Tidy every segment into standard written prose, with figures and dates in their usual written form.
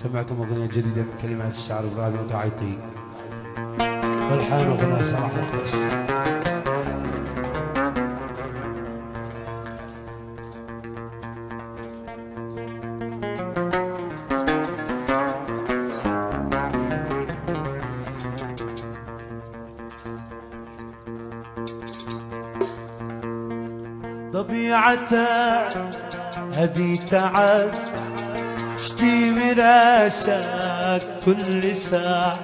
سمعكم أغنية جديدة من كلمات الشاعر إبراهيم القاعطي والحان أغنية صلاح الخوش. طبيعته هذي تعب اشتي من راسك كل ساعة.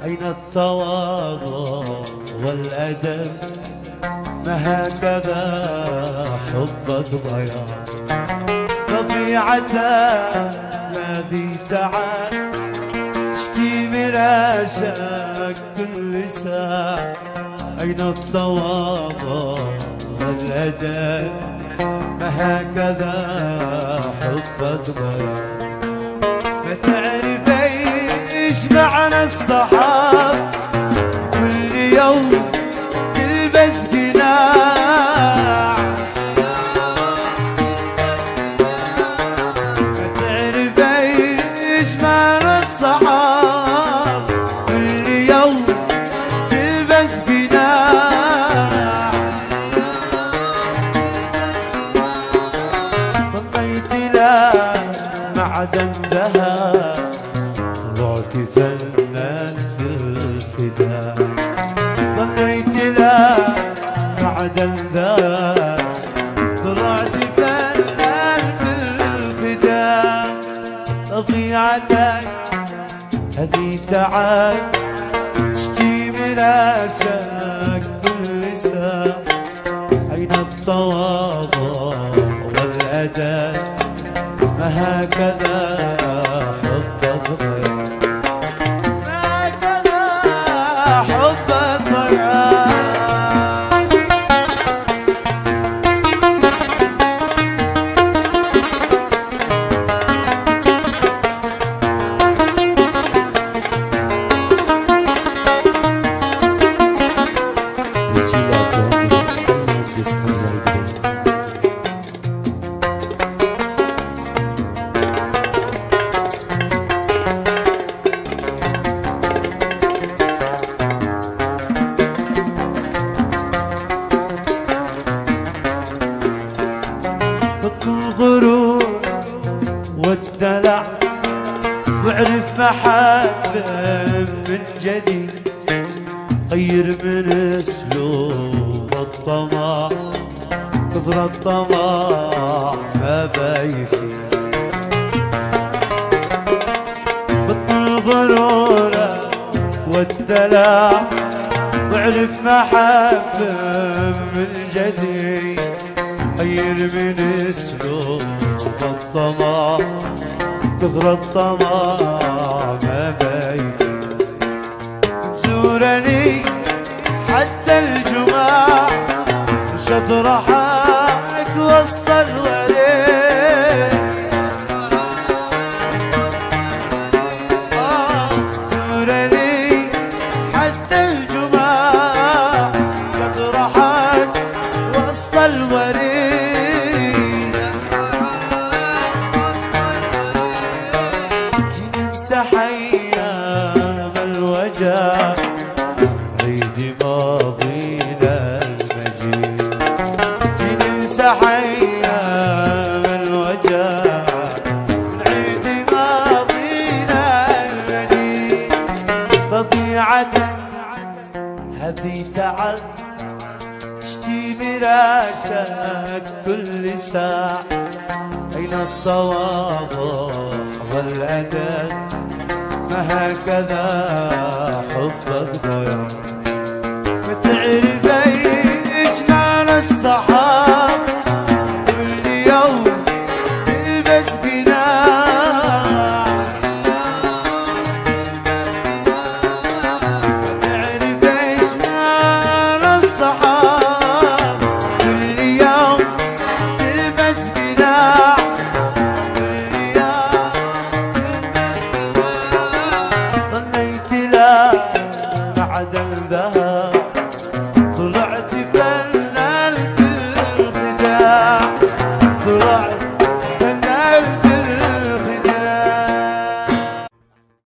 أين التواضع والأدب؟ ما هكذا حبك ضياع. طبيعته هذي تعب اشتي من راسك كل ساعة. أين التواضع والأدب؟ ما هكذا حبك ضياع. ما تعرف ايش معنى الصحاب كل يوم تلبس قناع. ما تعرف ايش معنى الصحاب كل يوم تلبس قناع. ضليت لا معدن ذهب طلعت فنان في الفداء. ضليت لا معدن ذهب طلعت فنان في الفداء. طبيعتك هذي تعب تشتي من راسك كل ساعة. أين التواضع والأدب؟ ما هكذا حبك ضياع. ما هكذا حبك ضياع. الغرور والدلع واعرف محبة من جديد. غير من اسلوب الطمع كثر الطمع ما بيفيد. بطل الغرور والدلع واعرف محبة من جديد. غير من اسلوب الطمع كثر الطمع ما بيفيد. زورني حتى الجماع مش اطرحك وسط الوريد. زورني حتى الجماع مش اطرحك وسط الوريد. ايام الوجع عيد ماضينا المجيد. نمسح ايام الوجع عيد ماضينا المجيد. طبيعتك هذي تعب تشتي براسك كل ساعة. أين التواضع والأدب؟ ما هكذا حبك ضياع.